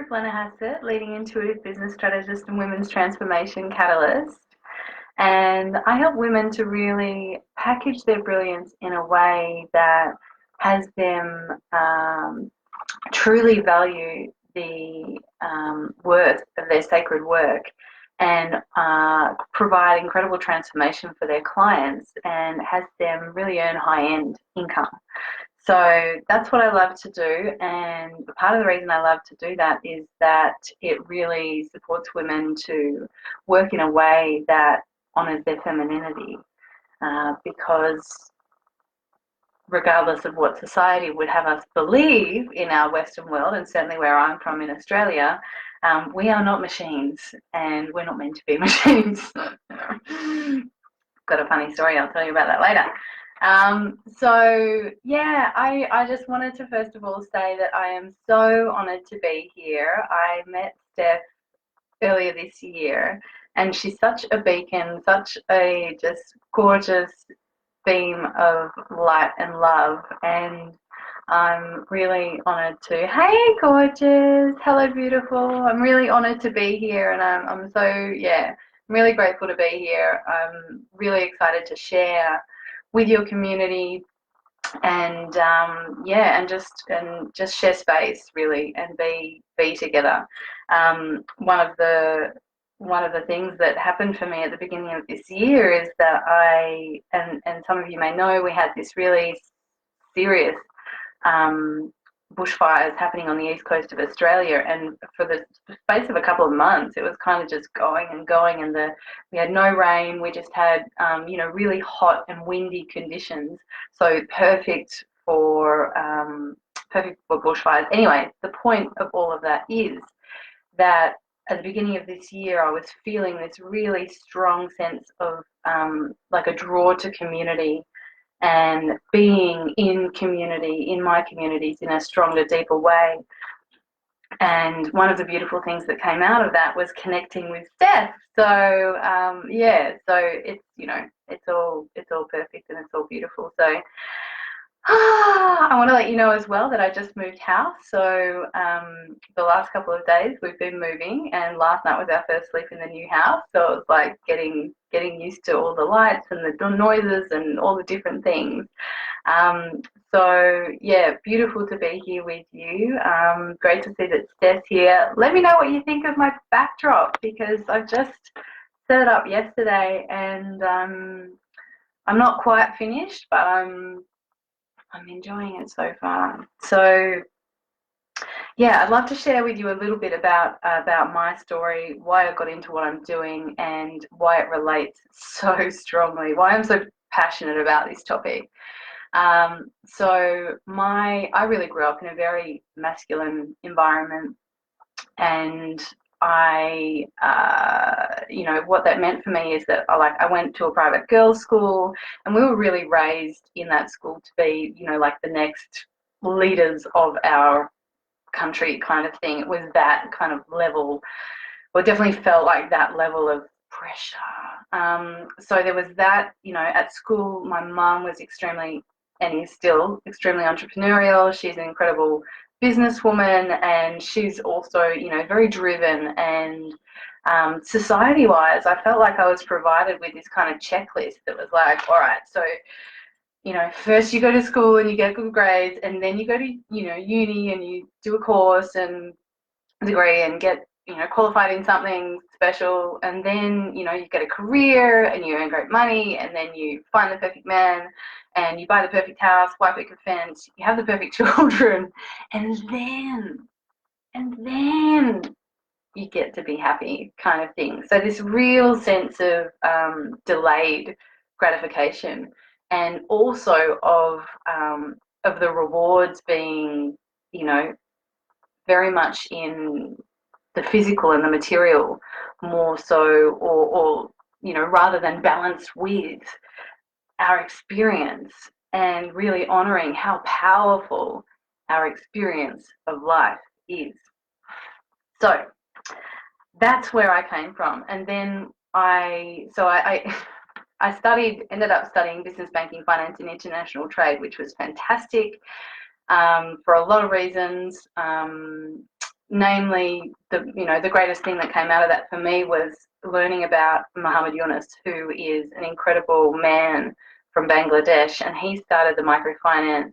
Glenna Hassett, leading intuitive business strategist and women's transformation catalyst. And I help women to really package their brilliance in a way that has them truly value the worth of their sacred work and provide incredible transformation for their clients and has them really earn high-end income. So that's what I love to do, and part of the reason I love to do that is that it really supports women to work in a way that honours their femininity, because regardless of what society would have us believe in our Western world, and certainly where I'm from in Australia, we are not machines, and we're not meant to be machines. Got a funny story, I'll tell you about that later. So yeah, I just wanted to first of all say that I am so honoured to be here. I met Steph earlier this year, and she's such a beacon, such a just gorgeous beam of light and love, and I'm really honoured to, hey gorgeous, hello beautiful, I'm really honoured to be here, and I'm so, yeah, I'm really grateful to be here. I'm really excited to share with your community and yeah, and just share space really and be together. One of the things that happened for me at the beginning of this year is that and some of you may know, we had this really serious bushfires happening on the east coast of Australia, and for the space of a couple of months it was kind of just going and going, and we had no rain, we just had really hot and windy conditions, so perfect for bushfires. Anyway, the point of all of that is that at the beginning of this year I was feeling this really strong sense of like a draw to community and being in community, in my communities, in a stronger, deeper way. And one of the beautiful things that came out of that was connecting with Steph. So yeah, so it's it's all perfect and it's all beautiful. So I want to let you know as well that I just moved house. So the last couple of days we've been moving, and last night was our first sleep in the new house. So it was like getting used to all the lights and the noises and all the different things. So yeah, beautiful to be here with you. Great to see that Steph's here. Let me know what you think of my backdrop, because I've just set it up yesterday, and I'm not quite finished, but I'm enjoying it so far. So yeah, I'd love to share with you a little bit about my story, why I got into what I'm doing, and why it relates so strongly, why I'm so passionate about this topic. So I really grew up in a very masculine environment, and what that meant for me is that I went to a private girls' school, and we were really raised in that school to be, like the next leaders of our country kind of thing. It was that kind of level, or it definitely felt like that level of pressure. So there was that, at school, my mum was extremely, and is still extremely entrepreneurial. She's an incredible businesswoman, and she's also, very driven, and society-wise, I felt like I was provided with this kind of checklist that was like, all right, so, first you go to school and you get good grades, and then you go to, uni and you do a course and a degree and get, qualified in something special, and then, you get a career and you earn great money, and then you find the perfect man and you buy the perfect house, white picket fence, you have the perfect children, and then you get to be happy kind of thing. So this real sense of delayed gratification, and also of the rewards being, very much in the physical and the material more so, or rather than balanced with our experience, and really honoring how powerful our experience of life is. So that's where I came from. And then I ended up studying business banking, finance and international trade, which was fantastic for a lot of reasons. namely, the greatest thing that came out of that for me was learning about Muhammad Yunus, who is an incredible man from Bangladesh, and he started the microfinance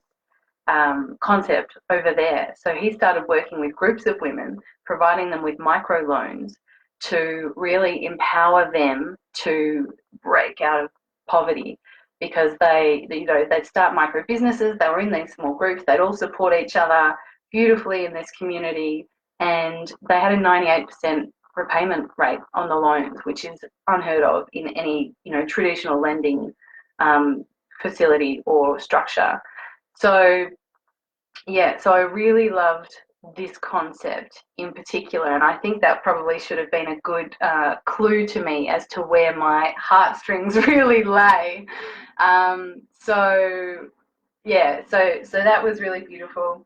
concept over there. So he started working with groups of women, providing them with microloans to really empower them to break out of poverty, because they'd start micro businesses. They were in these small groups. They'd all support each other beautifully in this community, and they had a 98% repayment rate on the loans, which is unheard of in any traditional lending facility or structure. So yeah, so I really loved this concept in particular, and I think that probably should have been a good clue to me as to where my heartstrings really lay. So yeah, so that was really beautiful.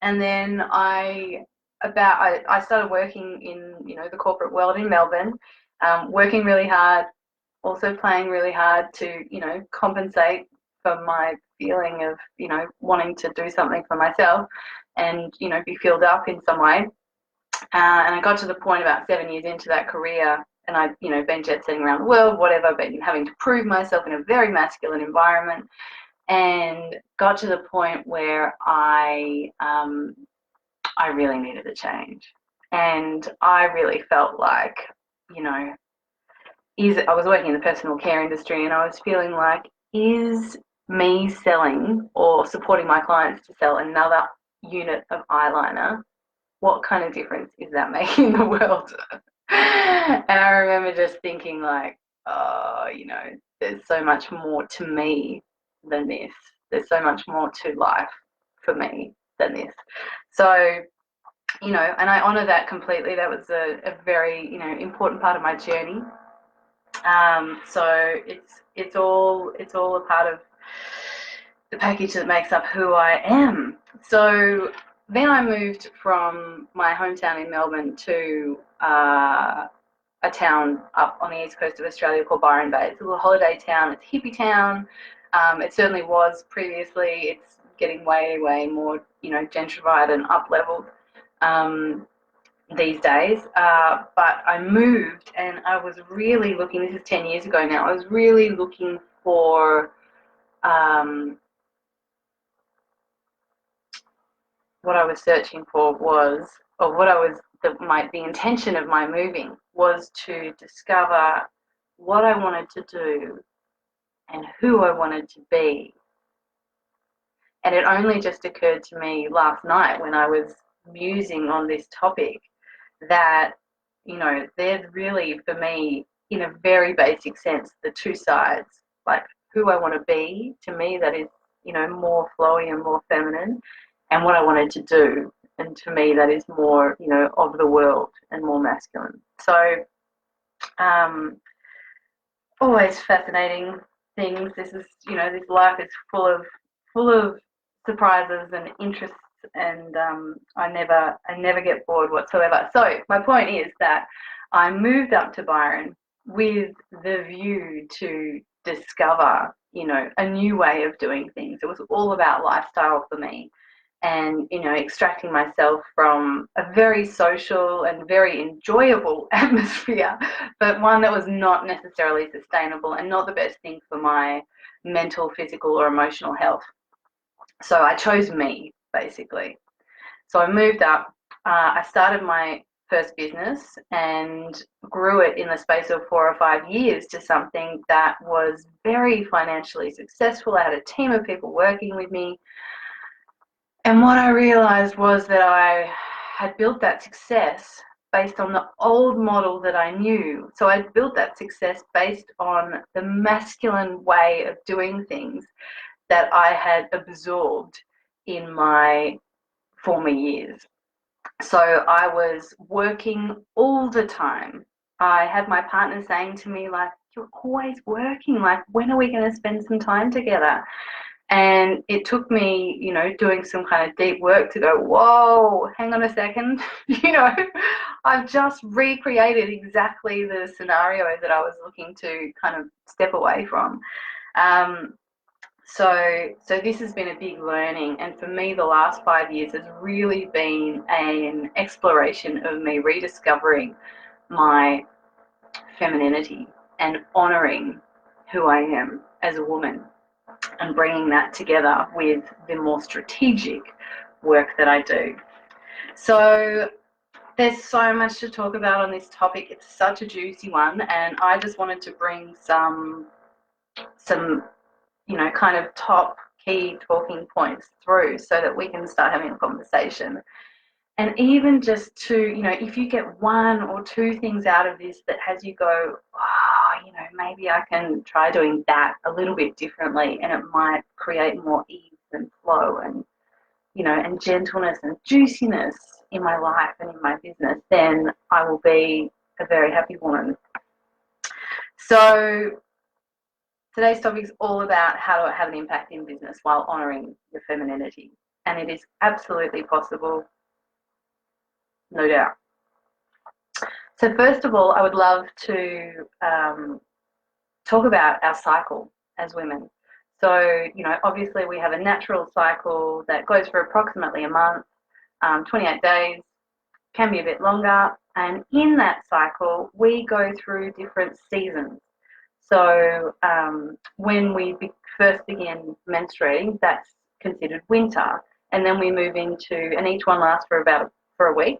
And then I started working in the corporate world in Melbourne, working really hard, also playing really hard to compensate for my feeling of wanting to do something for myself and be filled up in some way. And I got to the point about 7 years into that career, and I'd been jet setting around the world, whatever, been having to prove myself in a very masculine environment, and got to the point where I really needed a change. And I really felt like, I was working in the personal care industry, and I was feeling like, is me selling or supporting my clients to sell another unit of eyeliner, what kind of difference is that making in the world? And I remember just thinking like, oh, there's so much more to me than this. There's so much more to life for me than this. So, and I honour that completely. That was a very, important part of my journey. So it's all a part of the package that makes up who I am. So then I moved from my hometown in Melbourne to a town up on the east coast of Australia called Byron Bay. It's a little holiday town. It's a hippie town. It certainly was previously. It's getting way, way more, gentrified and up-leveled these days. But I moved, and I was really looking, this is 10 years ago now, I was really looking for what I was searching for was, or what I was, the intention of my moving was to discover what I wanted to do and who I wanted to be. And it only just occurred to me last night when I was musing on this topic that, there's really, for me, in a very basic sense, the two sides, like who I want to be, to me, that is, more flowy and more feminine, and what I wanted to do, and to me, that is more, of the world and more masculine. So, always fascinating things. This is, this life is full of surprises and interests, and I never get bored whatsoever. So my point is that I moved up to Byron with the view to discover, a new way of doing things. It was all about lifestyle for me, and extracting myself from a very social and very enjoyable atmosphere, but one that was not necessarily sustainable and not the best thing for my mental, physical, or emotional health. So I chose me, basically. So I moved up. I started my first business and grew it in the space of 4 or 5 years to something that was very financially successful. I had a team of people working with me. And what I realized was that I had built that success based on the old model that I knew. So I built that success based on the masculine way of doing things that I had absorbed in my former years. So I was working all the time. I had my partner saying to me, like, you're always working. Like, when are we going to spend some time together? And it took me, doing some kind of deep work to go, whoa, hang on a second. I've just recreated exactly the scenario that I was looking to kind of step away from. So this has been a big learning, and for me the last 5 years has really been an exploration of me rediscovering my femininity and honouring who I am as a woman, and bringing that together with the more strategic work that I do. So there's so much to talk about on this topic. It's such a juicy one, and I just wanted to bring some kind of top key talking points through so that we can start having a conversation. And even just to, if you get one or two things out of this that has you go, maybe I can try doing that a little bit differently, and it might create more ease and flow and, and gentleness and juiciness in my life and in my business, then I will be a very happy woman. So today's topic is all about how to have an impact in business while honouring your femininity. And it is absolutely possible, no doubt. So first of all, I would love to talk about our cycle as women. So, obviously we have a natural cycle that goes for approximately a month, 28 days, can be a bit longer. And in that cycle, we go through different seasons. So when we first begin menstruating, that's considered winter. And then we move into, and each one lasts for a week.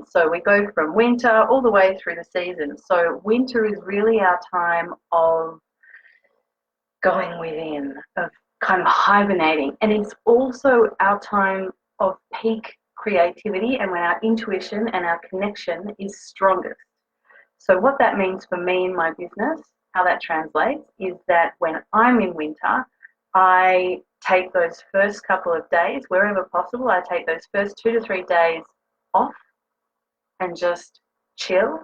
So we go from winter all the way through the season. So winter is really our time of going within, of kind of hibernating. And it's also our time of peak creativity and when our intuition and our connection is strongest. So what that means for me in my business, how that translates, is that when I'm in winter, I take those first couple of days, wherever possible, I take those first 2 to 3 days off and just chill.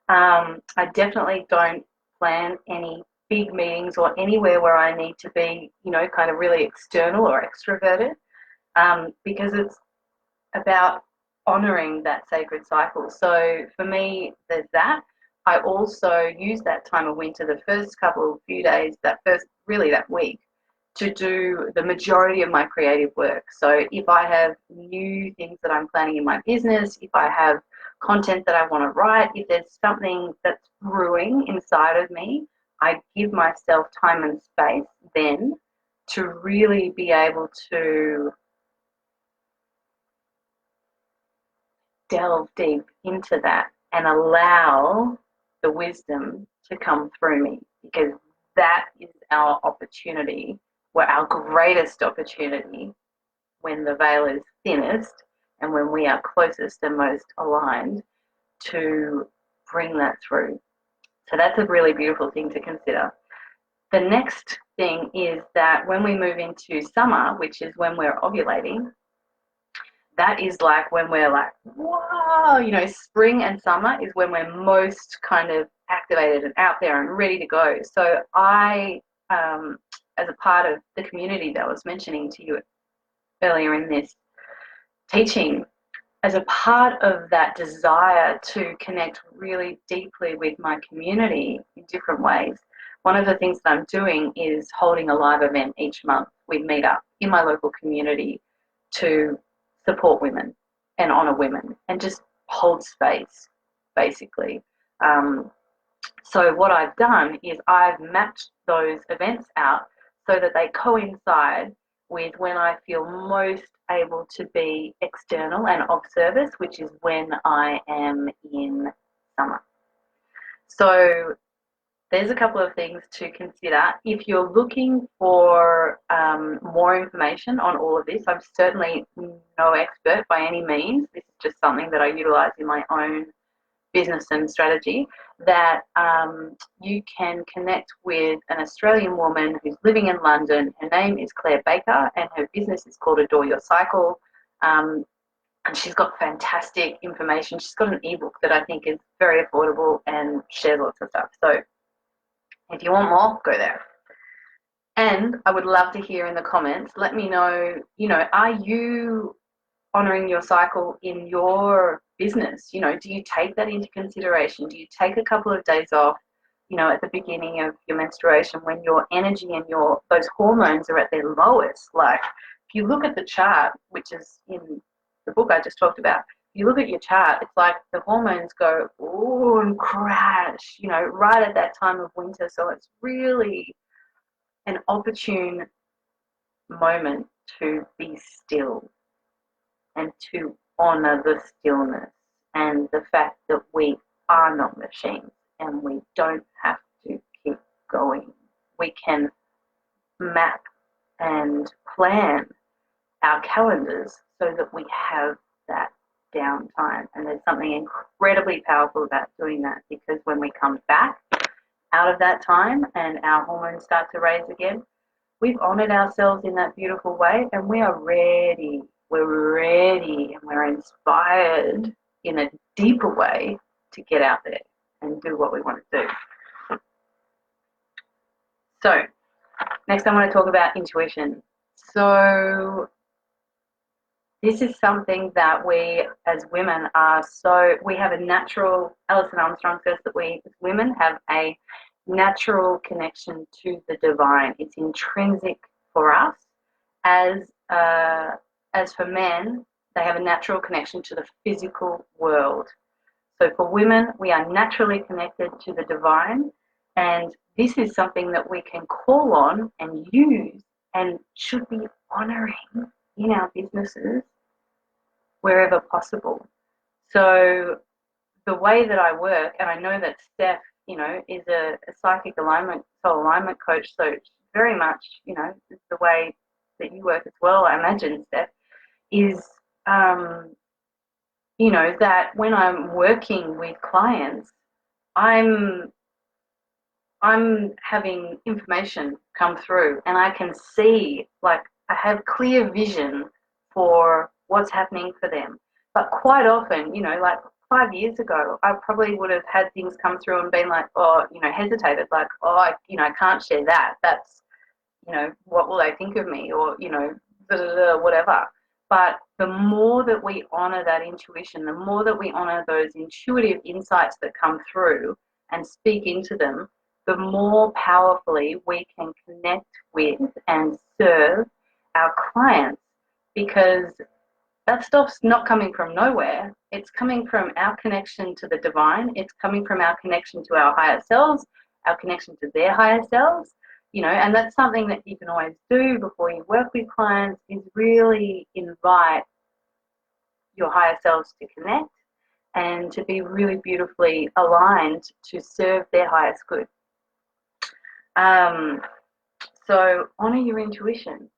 I definitely don't plan any big meetings or anywhere where I need to be, kind of really external or extroverted, because it's about honouring that sacred cycle. So for me, there's that. I also use that time of winter, the first few days, that week, to do the majority of my creative work. So if I have new things that I'm planning in my business, if I have content that I want to write, if there's something that's brewing inside of me, I give myself time and space then to really be able to delve deep into that and allow the wisdom to come through me, because that is our opportunity, our greatest opportunity, when the veil is thinnest and when we are closest and most aligned, to bring that through. So that's a really beautiful thing to consider. The next thing is that when we move into summer, which is when we're ovulating, that is like when we're like, whoa, spring and summer is when we're most kind of activated and out there and ready to go. So I, as a part of the community that I was mentioning to you earlier in this teaching, as a part of that desire to connect really deeply with my community in different ways, one of the things that I'm doing is holding a live event each month. We meet up in my local community to support women and honour women and just hold space, basically. So what I've done is I've mapped those events out so that they coincide with when I feel most able to be external and of service, which is when I am in summer. So there's a couple of things to consider. If you're looking for more information on all of this, I'm certainly no expert by any means. This is just something that I utilise in my own business and strategy, that you can connect with an Australian woman who's living in London. Her name is Claire Baker and her business is called Adore Your Cycle. And she's got fantastic information. She's got an ebook that I think is very affordable and shares lots of stuff. So if you want more, go there. And I would love to hear in the comments, let me know, are you honouring your cycle in your business? Do you take that into consideration? Do you take a couple of days off you know, at the beginning of your menstruation, when your energy and those hormones are at their lowest. Like, if you look at the chart, which is in the book I just talked about, if you look at your chart, it's like the hormones go, ooh, and crash, you know, right at that time of winter. So it's really an opportune moment to be still and to honor the stillness and the fact that we are not machines and we don't have to keep going. We can map and plan our calendars so that we have that downtime. And there's something incredibly powerful about doing that, because when we come back out of that time and our hormones start to raise again, we've honored ourselves in that beautiful way, and we are ready. We're ready and we're inspired in a deeper way to get out there and do what we want to do. So, next I want to talk about intuition. So, this is something that we as women we have a natural, Alison Armstrong says that we as women have a natural connection to the divine. It's intrinsic for us. As for men, they have a natural connection to the physical world. So for women, we are naturally connected to the divine, and this is something that we can call on and use and should be honoring in our businesses wherever possible. So the way that I work, and I know that Steph, you know, is a psychic alignment, soul alignment coach, so very much, you know, the way that you work as well, I imagine, Steph, is, you know, that when I'm working with clients, I'm having information come through, and I can see, like, I have clear vision for what's happening for them. But quite often, you know, like 5 years ago, I probably would have had things come through and been like, oh, you know, hesitated, like, oh, I can't share that. That's, you know, what will they think of me? Or, you know, whatever. But the more that we honor that intuition, the more that we honor those intuitive insights that come through and speak into them, the more powerfully we can connect with and serve our clients, because that stuff's not coming from nowhere. It's coming from our connection to the divine. It's coming from our connection to our higher selves, our connection to their higher selves, you know, and that's something that you can always do before you work with clients, is really invite your higher selves to connect and to be really beautifully aligned to serve their highest good. So honor your intuition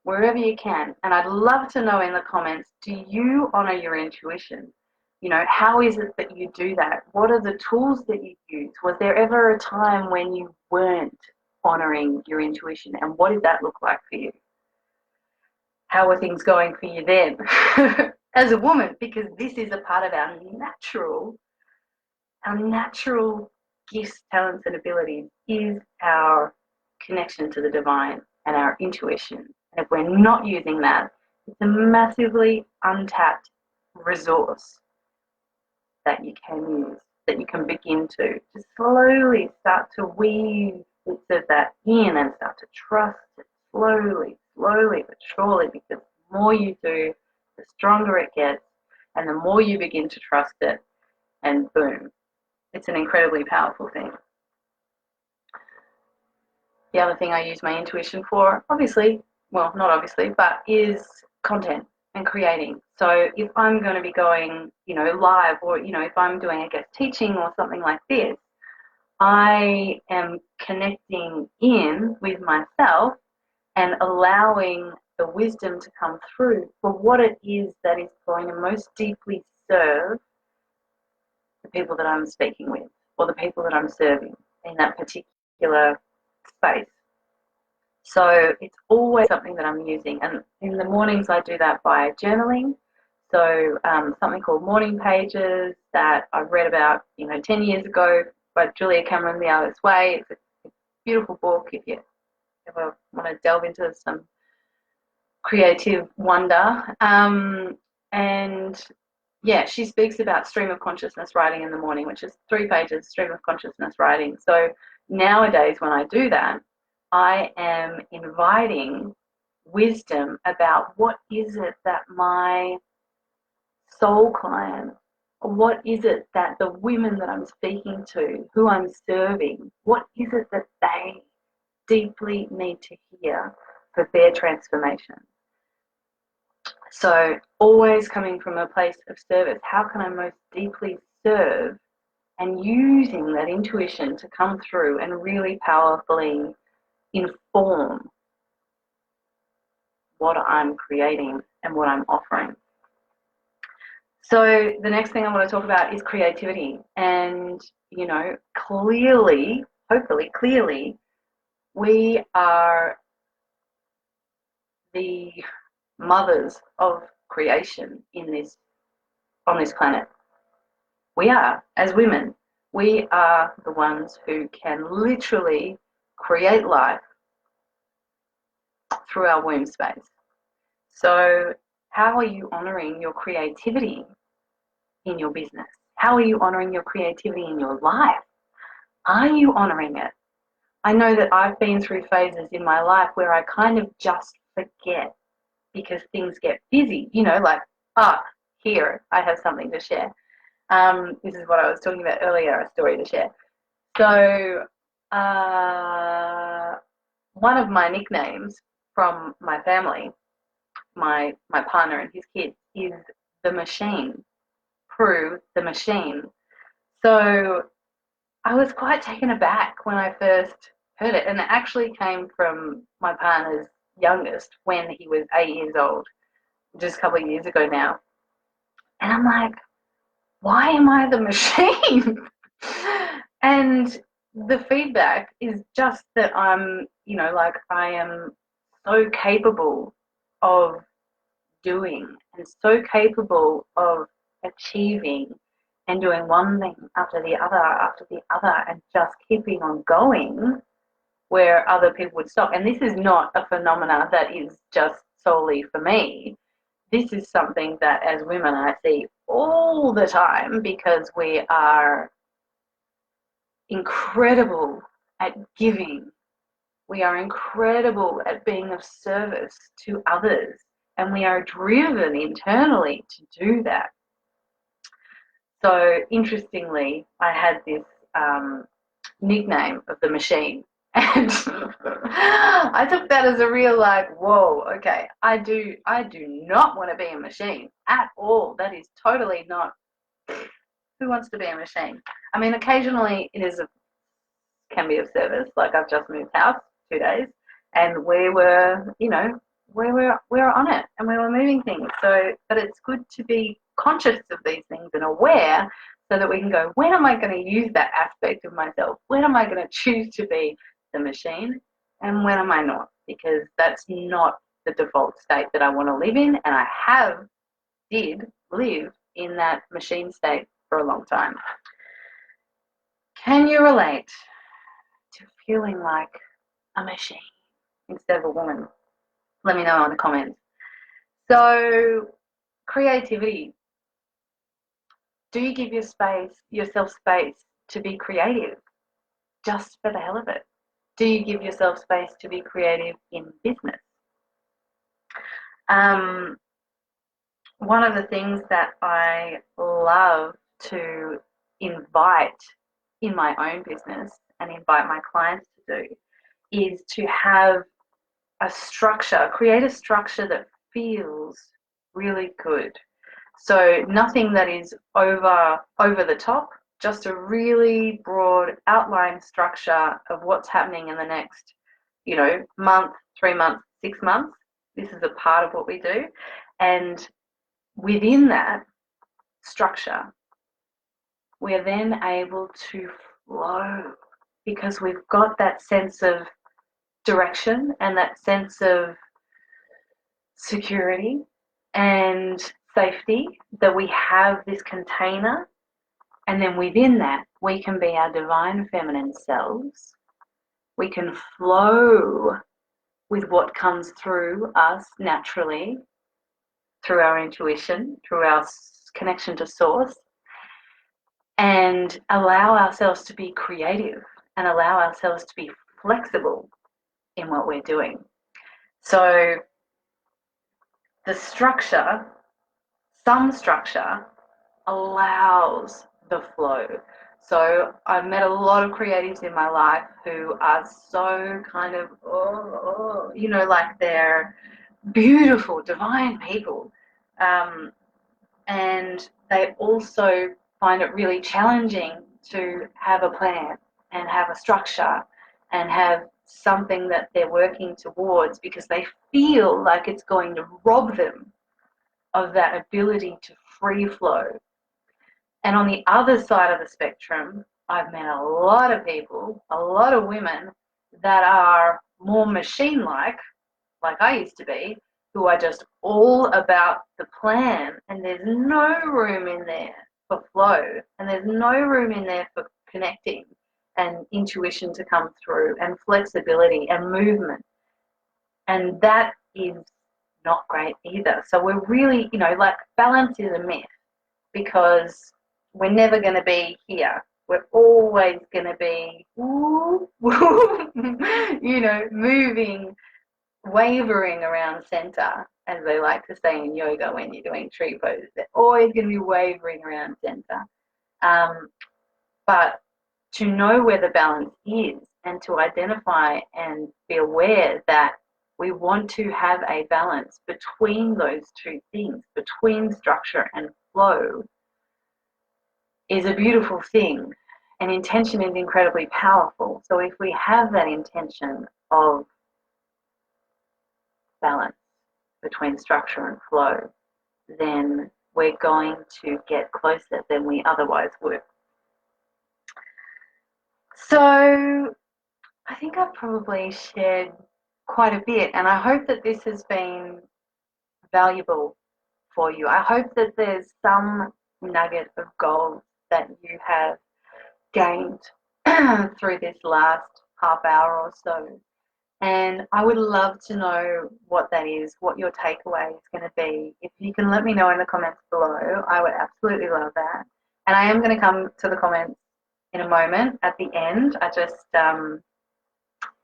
wherever you can. And I'd love to know in the comments, do you honor your intuition? You know, how is it that you do that? What are the tools that you use? Was there ever a time when you weren't honoring your intuition? And what did that look like for you? How were things going for you then as a woman? Because this is a part of our natural gifts, talents, and abilities is our connection to the divine and our intuition. And if we're not using that, it's a massively untapped resource that you can use, that you can begin to slowly start to weave bits of that in and start to trust it slowly but surely, because the more you do, the stronger it gets, and the more you begin to trust it, and boom, it's an incredibly powerful thing. The other thing I use my intuition for, obviously, well, not obviously, but is content and creating. So if I'm going to be going, you know, live, or, you know, if I'm doing a guest teaching or something like this, I am connecting in with myself and allowing the wisdom to come through for what it is that is going to most deeply serve the people that I'm speaking with, or the people that I'm serving in that particular space. So it's always something that I'm using, and in the mornings I do that by journaling. So something called Morning Pages that I read about, you know, 10 years ago by Julia Cameron, The Artist's Way. It's a beautiful book if you ever want to delve into some creative wonder. And yeah, she speaks about stream of consciousness writing in the morning, which is 3 pages, stream of consciousness writing. So nowadays, when I do that, I am inviting wisdom about what is it that my soul client, what is it that the women that I'm speaking to, who I'm serving, what is it that they deeply need to hear for their transformation? So always coming from a place of service. How can I most deeply serve, and using that intuition to come through and really powerfully inform what I'm creating and what I'm offering. So the next thing I want to talk about is creativity. And, you know, clearly, hopefully clearly, we are the mothers of creation on this planet. We are, as women, we are the ones who can literally create life through our womb space. So how are you honoring your creativity in your business? How are you honoring your creativity in your life? Are you honoring it? I know that I've been through phases in my life where I kind of just forget because things get busy, you know, like, here, I have something to share. This is what I was talking about earlier, a story to share. So one of my nicknames from my family, my partner and his kids, is the machine. Prue the machine. So I was quite taken aback when I first heard it, and it actually came from my partner's youngest when he was 8 years old, just a couple of years ago now. And I'm like, why am I the machine? And the feedback is just that I'm, you know, like I am so capable of doing and so capable of achieving and doing one thing after the other and just keeping on going where other people would stop. And this is not a phenomena that is just solely for me. This is something that as women I see all the time because we are incredible at giving. We are incredible at being of service to others, and we are driven internally to do that. So interestingly, I had this nickname of the machine, and I took that as a real like, whoa, okay, I do not want to be a machine at all. That is totally not. Who wants to be a machine? I mean, occasionally it can be of service. Like I've just moved house 2 days, and we were, you know, we were on it and we were moving things. So, but it's good to be conscious of these things and aware, so that we can go, when am I going to use that aspect of myself? When am I going to choose to be the machine, and when am I not? Because that's not the default state that I want to live in, and I did live in that machine state for a long time. Can you relate to feeling like a machine instead of a woman? Let me know in the comments. So, creativity. Do you give yourself space to be creative just for the hell of it? Do you give yourself space to be creative in business? One of the things that I love to invite in my own business and invite my clients to do is to have a structure, create a structure that feels really good. So nothing that is over the top, just a really broad outline structure of what's happening in the next, you know, month, 3 months, 6 months. This is a part of what we do. And within that structure, we are then able to flow because we've got that sense of direction and that sense of security and safety, that we have this container, and then within that we can be our divine feminine selves. We can flow with what comes through us naturally, through our intuition, through our connection to source, and allow ourselves to be creative and allow ourselves to be flexible in what we're doing. So the structure, some structure, allows the flow. So I've met a lot of creatives in my life who are so kind of, like they're beautiful, divine people. And they also find it really challenging to have a plan and have a structure and have something that they're working towards, because they feel like it's going to rob them of that ability to free flow. And on the other side of the spectrum, I've met a lot of people, a lot of women that are more machine-like I used to be, who are just all about the plan, and there's no room in there for flow, and there's no room in there for connecting and intuition to come through, and flexibility and movement. And that is not great either. So we're really, balance is a myth, because we're never going to be here. We're always going to be, moving, wavering around center, as they like to say in yoga when you're doing tree poses. They're always going to be wavering around center. But to know where the balance is, and to identify and be aware that we want to have a balance between those two things, between structure and flow, is a beautiful thing. And intention is incredibly powerful. So if we have that intention of balance between structure and flow, then we're going to get closer than we otherwise would. So I think I've probably shared quite a bit, and I hope that this has been valuable for you. I hope that there's some nugget of gold that you have gained through this last half hour or so. And I would love to know what that is, what your takeaway is going to be. If you can let me know in the comments below, I would absolutely love that. And I am going to come to the comments in a moment at the end. I just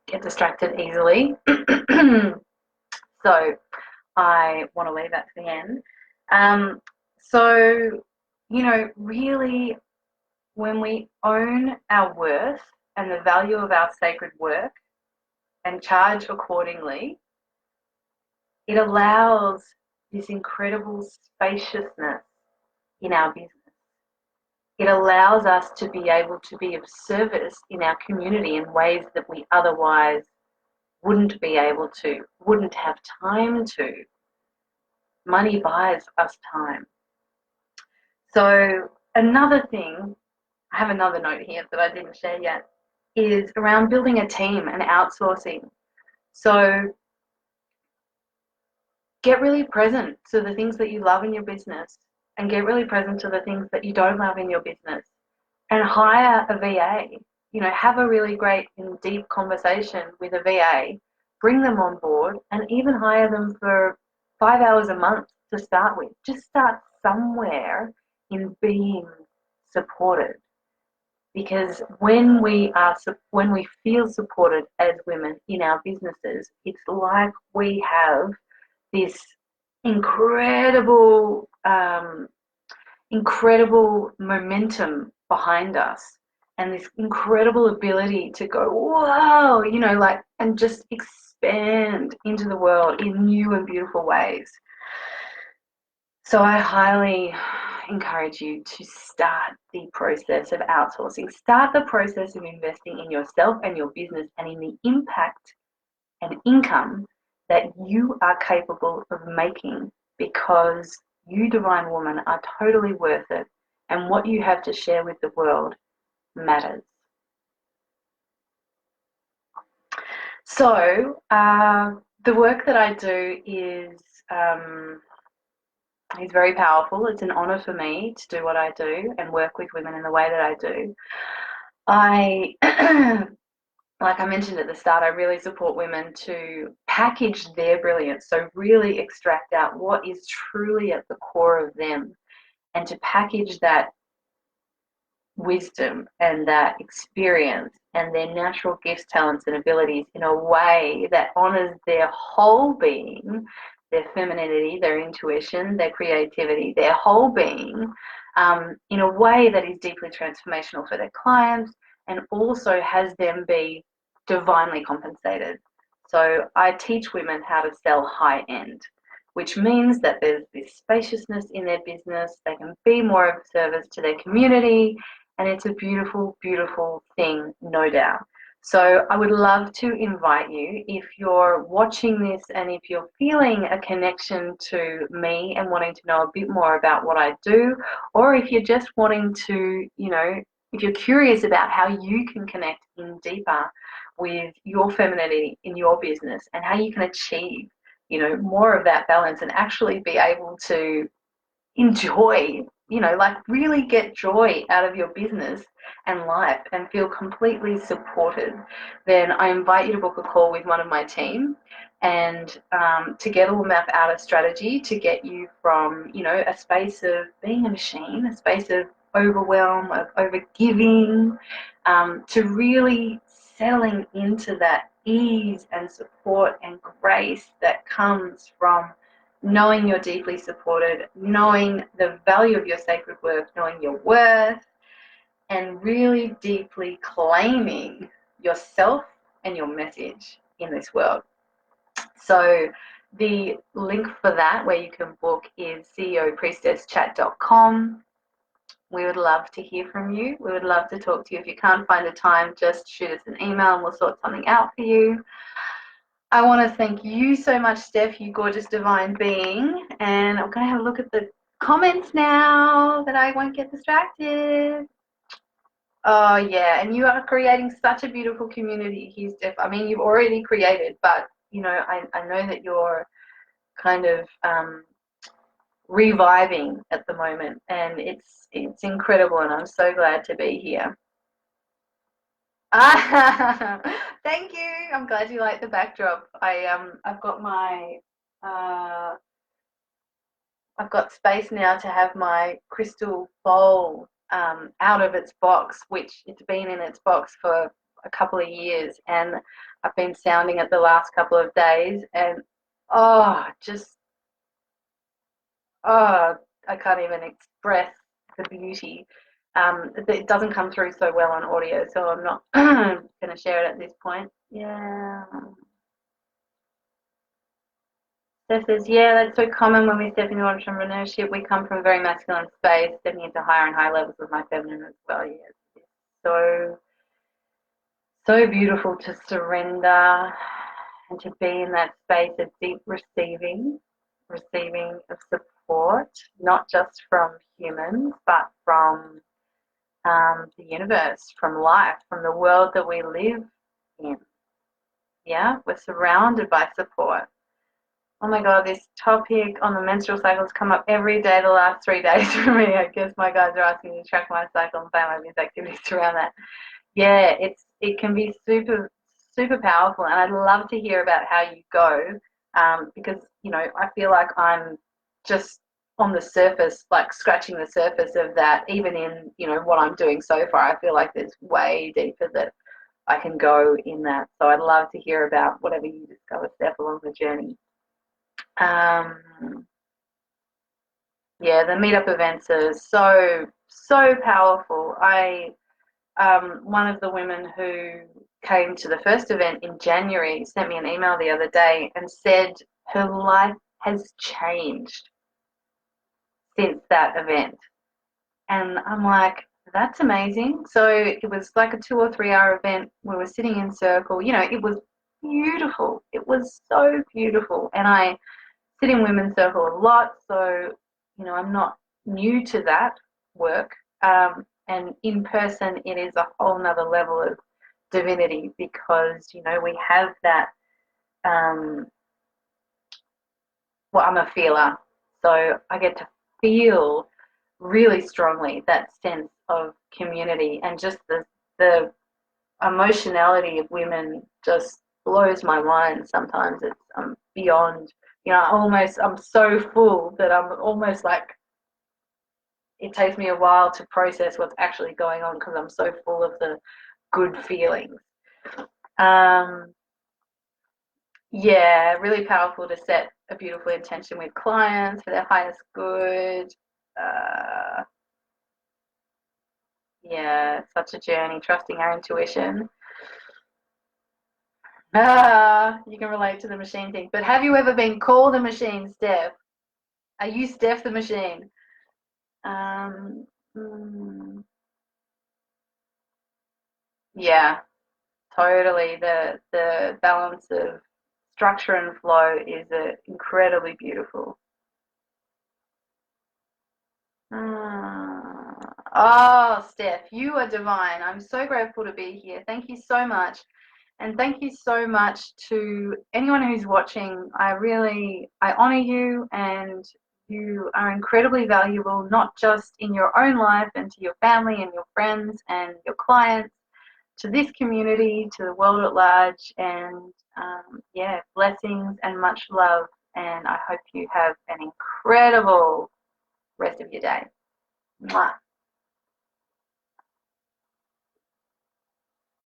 get distracted easily. So I want to leave that to the end. So, really, when we own our worth and the value of our sacred work and charge accordingly, it allows this incredible spaciousness in our business. It allows us to be able to be of service in our community in ways that we otherwise wouldn't be able to, wouldn't have time to. Money buys us time. So another thing, I have another note here that I didn't share yet, is around building a team and outsourcing. So get really present to the things that you love in your business, and get really present to the things that you don't love in your business, and hire a VA. Have a really great and deep conversation with a VA, bring them on board, and even hire them for 5 hours a month to start with. Just start somewhere in being supported. Because when we feel supported as women in our businesses, it's like we have this incredible momentum behind us, and this incredible ability to go, whoa, and just expand into the world in new and beautiful ways. So I highly encourage you to start the process of outsourcing. Start the process of investing in yourself and your business, and in the impact and income that you are capable of making, because you, divine woman, are totally worth it, and what you have to share with the world matters. So the work that I do is very powerful. It's an honor for me to do what I do and work with women in the way that I do. Like I mentioned at the start, I really support women to package their brilliance. So really extract out what is truly at the core of them, and to package that wisdom and that experience and their natural gifts, talents, and abilities in a way that honors their whole being, their femininity, their intuition, their creativity, their whole being, in a way that is deeply transformational for their clients and also has them be divinely compensated. So I teach women how to sell high end, which means that there's this spaciousness in their business. They can be more of service to their community, and it's a beautiful, beautiful thing, no doubt. So I would love to invite you, if you're watching this and if you're feeling a connection to me and wanting to know a bit more about what I do, or if you're just wanting to, if you're curious about how you can connect in deeper with your femininity in your business and how you can achieve, more of that balance and actually be able to enjoy, like really get joy out of your business and life and feel completely supported, then I invite you to book a call with one of my team, and together we'll map out a strategy to get you from, a space of being a machine, a space of overwhelm, of overgiving, to really settling into that ease and support and grace that comes from knowing you're deeply supported, knowing the value of your sacred work, knowing your worth, and really deeply claiming yourself and your message in this world. So the link for that, where you can book, is ceopriestesschat.com. We would love to hear from you. We would love to talk to you. If you can't find a time, just shoot us an email and we'll sort something out for you. I want to thank you so much, Steph, you gorgeous divine being. And I'm going to have a look at the comments now that I won't get distracted. Oh, yeah. And you are creating such a beautiful community here, Steph. I mean, you've already created, but, I know that you're kind of reviving at the moment. And it's incredible. And I'm so glad to be here. Thank you. I'm glad you like the backdrop. I've got my I've got space now to have my crystal bowl out of its box, which it's been in its box for a couple of years, and I've been sounding it the last couple of days, and I can't even express the beauty. It doesn't come through so well on audio, so I'm not going to share it at this point. Yeah. Steph says, yeah, that's so common when we step into entrepreneurship. We come from a very masculine space, stepping into higher and higher levels of my feminine as well. Yes, it's so, so beautiful to surrender and to be in that space of deep receiving of support, not just from humans, but from the universe, from life, from the world that we live in. Yeah, we're surrounded by support. Oh my God, this topic on the menstrual cycle has come up every day the last 3 days for me. I guess my guys are asking me to track my cycle and plan my business activities around that. Yeah, it can be super, super powerful, and I'd love to hear about how you go, because, I feel like I'm just on the surface, like scratching the surface of that, even in, what I'm doing so far. I feel like there's way deeper that I can go in that. So I'd love to hear about whatever you discover, Steph, along the journey. Yeah, the meetup events are so, so powerful. One of the women who came to the first event in January sent me an email the other day and said her life has changed since that event. And I'm like, that's amazing. So it was like a 2 or 3 hour event. We were sitting in circle. It was beautiful. It was so beautiful. And I sit in women's circle a lot, so I'm not new to that work. And in person, it is a whole nother level of divinity, because we have that. Well, I'm a feeler, so I get to feel really strongly that sense of community, and just the emotionality of women just blows my mind. Sometimes it's beyond. I'm so full that I'm almost like it takes me a while to process what's actually going on because I'm so full of the good feelings. Yeah, really powerful to set a beautiful intention with clients for their highest good. Uh, yeah, such a journey, trusting our intuition. You can relate to the machine thing. But have you ever been called a machine, Steph? Are you Steph the machine? Um, mm, yeah, totally. The balance of structure and flow is incredibly beautiful. Oh, Steph, you are divine. I'm so grateful to be here. Thank you so much. And thank you so much to anyone who's watching. I honor you, and you are incredibly valuable, not just in your own life and to your family and your friends and your clients, to this community, to the world at large. And yeah, blessings and much love. And I hope you have an incredible rest of your day. Mwah.